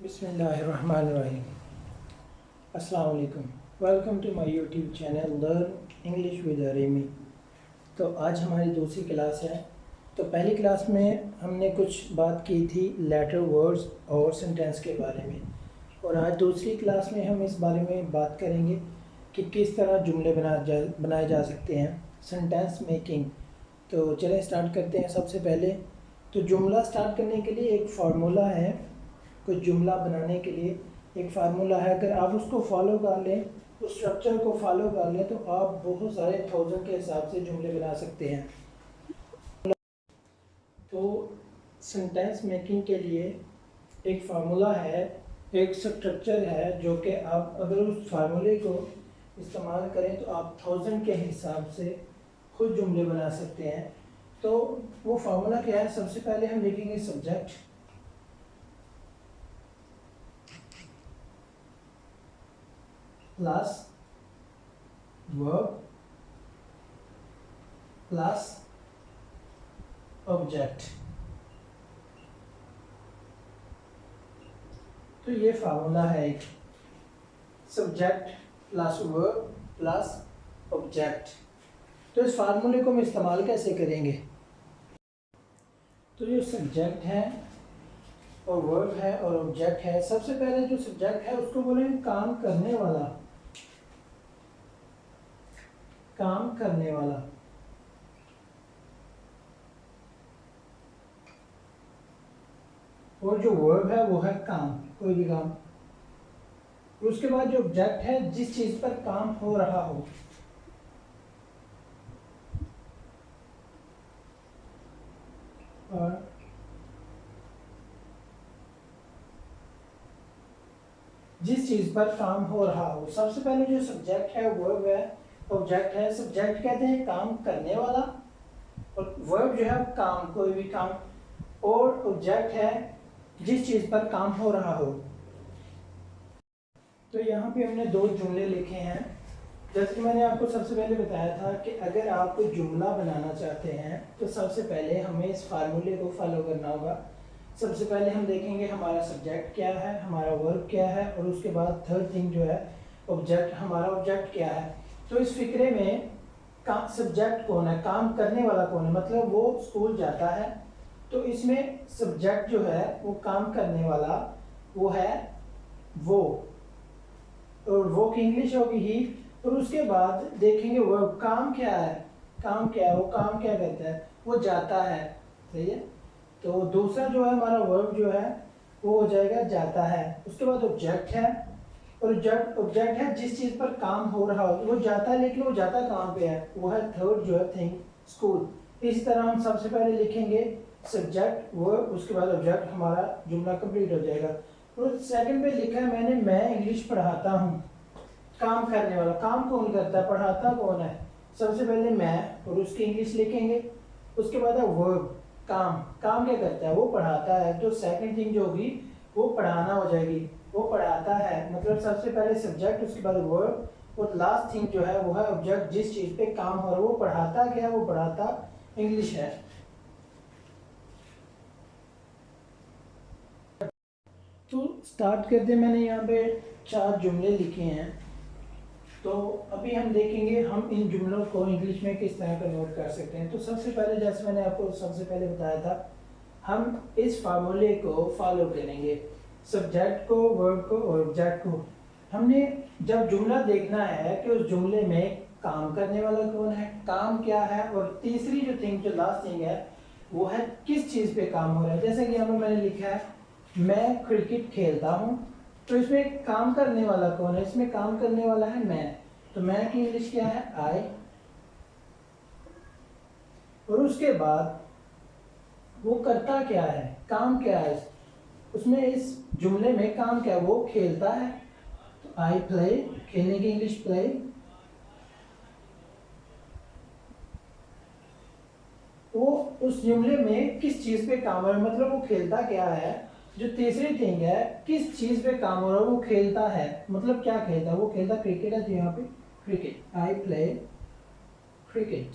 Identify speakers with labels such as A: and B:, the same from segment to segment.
A: बिस्मिल्लाहिर्रहमानिर्रहीम। अस्सलाम वालेकुम। Welcome to my YouTube channel learn English with अरेमी। तो आज हमारी दूसरी क्लास है। तो पहली क्लास में हमने कुछ बात की थी लेटर वर्ड्स और सेंटेंस के बारे में, और आज दूसरी क्लास में हम इस बारे में बात करेंगे कि किस तरह जुमले बनाए जा सकते हैं, सेंटेंस मेकिंग। तो चलें स्टार्ट करते हैं। सबसे पहले तो जुमला स्टार्ट करने के लिए एक फार्मूला है। कुछ जुमला बनाने के लिए एक फार्मूला है, अगर आप उसको फॉलो कर लें, उस स्ट्रक्चर को फॉलो कर लें, तो आप बहुत सारे थाउजेंड के हिसाब से जुमले बना सकते हैं। तो सेंटेंस मेकिंग के लिए एक फार्मूला है, एक स्ट्रक्चर है, जो कि आप अगर उस फार्मूले को इस्तेमाल करें तो आप थाउजेंड के हिसाब से खुद जुमले बना सकते हैं। तो वो फार्मूला क्या है? सबसे पहले हम लिखेंगे subject plus verb plus object. तो ये फार्मूला है एक, subject plus verb plus object. तो इस फार्मूले को हम इस्तेमाल कैसे करेंगे? तो जो सब्जेक्ट है और वर्ब है और ऑब्जेक्ट है, सबसे पहले जो सब्जेक्ट है उसको बोलेंगे काम करने वाला, काम करने वाला। और जो वर्ब है वो है काम, कोई भी काम। और उसके बाद जो ऑब्जेक्ट है, जिस चीज पर काम हो रहा हो। और जिस चीज पर काम हो रहा हो। सबसे पहले जो सब्जेक्ट है, वर्ब है, ऑब्जेक्ट है। सब्जेक्ट कहते हैं काम करने वाला, और वर्ब जो है काम, कोई भी काम, और ऑब्जेक्ट है जिस चीज पर काम हो रहा हो। तो यहाँ पे हमने दो जुमले लिखे हैं। जैसे कि मैंने आपको सबसे पहले बताया था कि अगर आप कोई जुमला बनाना चाहते हैं तो सबसे पहले हमें इस फार्मूले को फॉलो करना होगा। सबसे पहले हम देखेंगे हमारा सब्जेक्ट क्या है, हमारा वर्ब क्या है, और उसके बाद थर्ड थिंग जो है ऑब्जेक्ट, हमारा ऑब्जेक्ट क्या है। तो इस फिक्रे में सब्जेक्ट कौन है, काम करने वाला कौन है, मतलब वो स्कूल जाता है। तो इसमें सब्जेक्ट जो है वो काम करने वाला, वो है वो, और वो की इंग्लिश होगी ही। और उसके बाद देखेंगे वर्ब, काम क्या है, काम क्या है, वो काम क्या करता है, वो जाता है। सही है। तो दूसरा जो है हमारा वर्ब जो है वो हो जाएगा जाता है। उसके बाद ऑब्जेक्ट है, और ऑब्जेक्ट है जिस चीज पर काम हो रहा हो। वो जाता है, लेकिन वो जाता कहाँ पे है, वो है थर्ड जो है थिंग, स्कूल। इसी तरह हम सबसे पहले लिखेंगे सब्जेक्ट वर्ब, उसके बाद ऑब्जेक्ट, हमारा जुमला कंप्लीट हो जाएगा। और सेकंड पे लिखा है मैंने, मैं इंग्लिश पढ़ाता हूँ। काम करने वाला, काम कौन करता है, पढ़ाता कौन है? सबसे पहले मैं, और उसकी इंग्लिश लिखेंगे। उसके बाद है वर्ब, काम, काम क्या करता है, वो पढ़ाता है। तो सेकंड थिंग जो होगी वो पढ़ाना हो जाएगी, वो पढ़ाता है। मतलब सबसे पहले सब्जेक्ट, उसके बाद वर्ब, और लास्ट थिंग जो है वो है ऑब्जेक्ट, जिस चीज पे काम हो रहा है। वो पढ़ाता क्या है, वो पढ़ाता इंग्लिश है। तो स्टार्ट करते, मैंने यहाँ पे 4 जुमले लिखे हैं। तो अभी हम देखेंगे हम इन जुमलों को इंग्लिश में किस तरह कन्वर्ट कर सकते हैं। तो सबसे पहले, जैसे मैंने आपको सबसे पहले बताया था, हम इस फार्मूले को फॉलो करेंगे, सब्जेक्ट को, वर्ब को और ऑब्जेक्ट को। हमने जब जुमला देखना है कि उस जुमले में काम करने वाला कौन है, काम क्या है, और तीसरी जो थिंग, जो लास्ट थिंग है, वो है किस चीज़ पे काम हो रहा है। जैसे कि यहाँ पर मैंने लिखा है मैं क्रिकेट खेलता हूँ। तो इसमें काम करने वाला कौन है, इसमें काम करने वाला है मैं। तो मैं की इंग्लिश क्या है, आई। और उसके बाद वो करता क्या है, काम क्या है, उसमें इस जुमले में काम क्या है, वो खेलता है। तो आई प्ले, खेलने की इंग्लिश प्ले। वो उस जुमले में किस चीज पे काम हो रहा है, मतलब वो खेलता क्या है। जो तीसरी थिंग है, किस चीज पे काम हो रहा है, वो खेलता है, मतलब क्या खेलता है, वो खेलता क्रिकेट है। तो यहाँ पे क्रिकेट, आई प्ले क्रिकेट।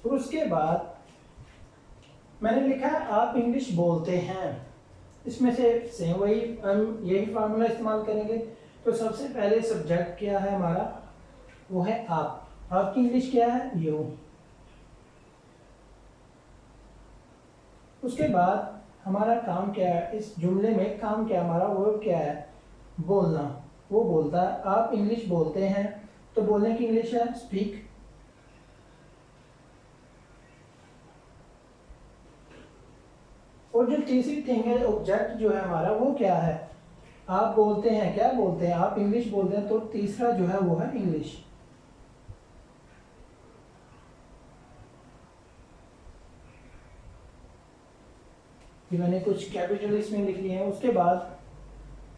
A: और उसके बाद मैंने लिखा है आप इंग्लिश बोलते हैं, इसमें से सेम वही हम यही फार्मूला इस्तेमाल करेंगे। तो सबसे पहले सब्जेक्ट क्या है हमारा, वो है आप। आपकी इंग्लिश क्या है, यू। उसके बाद हमारा काम क्या है, इस जुमले में काम क्या है हमारा, वर्ब क्या है, बोलना। वो बोलता है आप इंग्लिश बोलते हैं, तो बोलने की इंग्लिश है स्पीक। और जो तीसरी थिंग है, ऑब्जेक्ट जो है हमारा, वो क्या है, आप बोलते हैं, क्या बोलते हैं, आप इंग्लिश बोलते हैं, तो तीसरा जो है वो है इंग्लिश। मैंने कुछ कैपिटल इसमें लिख लिए हैं। उसके बाद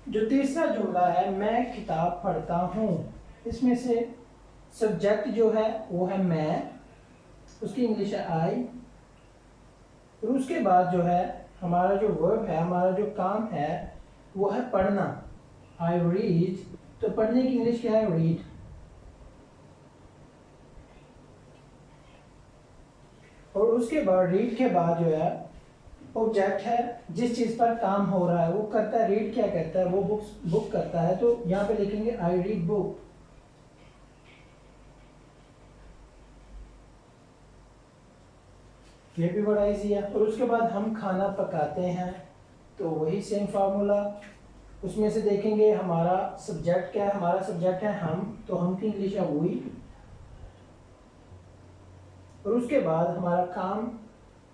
A: जो तीसरा जुमला है, मैं किताब पढ़ता हूँ, इसमें से सब्जेक्ट जो है वो है मैं, उसकी इंग्लिश है आई। और उसके बाद जो है हमारा जो वर्ब है, हमारा जो काम है, वो है पढ़ना, आई रीड। तो पढ़ने की इंग्लिश क्या है, रीड। और उसके बाद रीड के बाद जो है ऑब्जेक्ट है, जिस चीज पर काम हो रहा है वो करता है, रीड क्या करता है, वो बुक करता है, तो यहाँ पे लिखेंगे आई रीड बुक। ये भी बड़ा इजी है। और उसके बाद हम खाना पकाते हैं, तो वही सेम फार्मूला। उसमें से देखेंगे हमारा सब्जेक्ट क्या है, हमारा सब्जेक्ट है हम, तो हम की इंग्लिश है वी। और उसके बाद हमारा काम,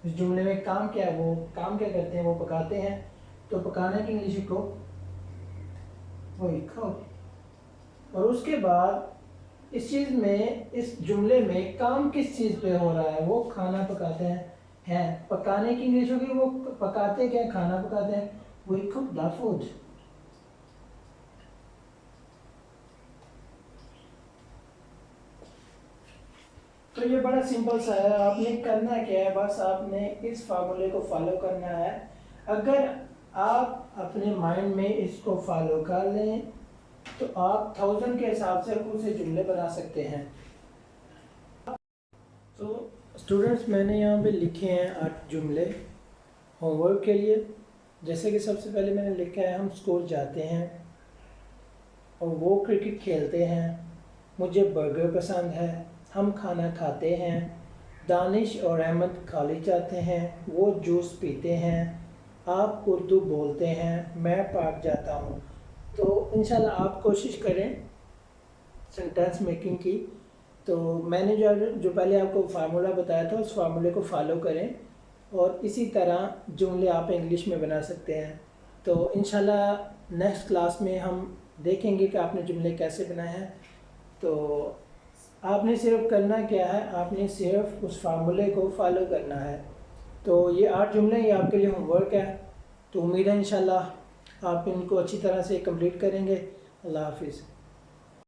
A: इस जुमले में काम क्या है, वो काम क्या करते हैं, वो पकाते हैं, तो पकाने की इंग्लिश को वही कुक। और उसके बाद इस चीज में, इस जुमले में काम किस चीज पे हो रहा है, वो खाना पकाते हैं पकाने की इंग्लिश होगी, वो पकाते क्या, खाना पकाते हैं, वी कुक द फूड। तो ये बड़ा सिंपल सा है, आपने करना क्या है, बस आपने इस फार्मूले को फॉलो करना है। अगर आप अपने माइंड में इसको फॉलो कर लें तो आप 1000 के हिसाब से खुद से जुमले बना सकते हैं। तो स्टूडेंट्स, मैंने यहाँ पे लिखे हैं 8 जुमले होमवर्क के लिए। जैसे कि सबसे पहले मैंने लिखा है हम स्कूल जाते हैं और वो क्रिकेट खेलते हैं, मुझे बर्गर पसंद है, हम खाना खाते हैं, दानिश और अहमद कॉलेज जाते हैं, वो जूस पीते हैं, आप उर्दू बोलते हैं, मैं पार्क जाता हूँ। तो इंशाल्लाह आप कोशिश करें सेंटेंस मेकिंग की। तो मैंने जो पहले आपको फार्मूला बताया था, उस फार्मूले को फॉलो करें और इसी तरह जुमले आप इंग्लिश में बना सकते हैं। तो इंशाल्लाह नेक्स्ट क्लास में हम देखेंगे कि आपने जुमले कैसे बनाए हैं। तो आपने सिर्फ करना क्या है, आपने सिर्फ उस फार्मूले को फॉलो करना है। तो ये 8 जुमले ये आपके लिए होमवर्क है। तो उम्मीद है इंशाल्लाह आप इनको अच्छी तरह से कंप्लीट करेंगे। अल्लाह हाफिज़।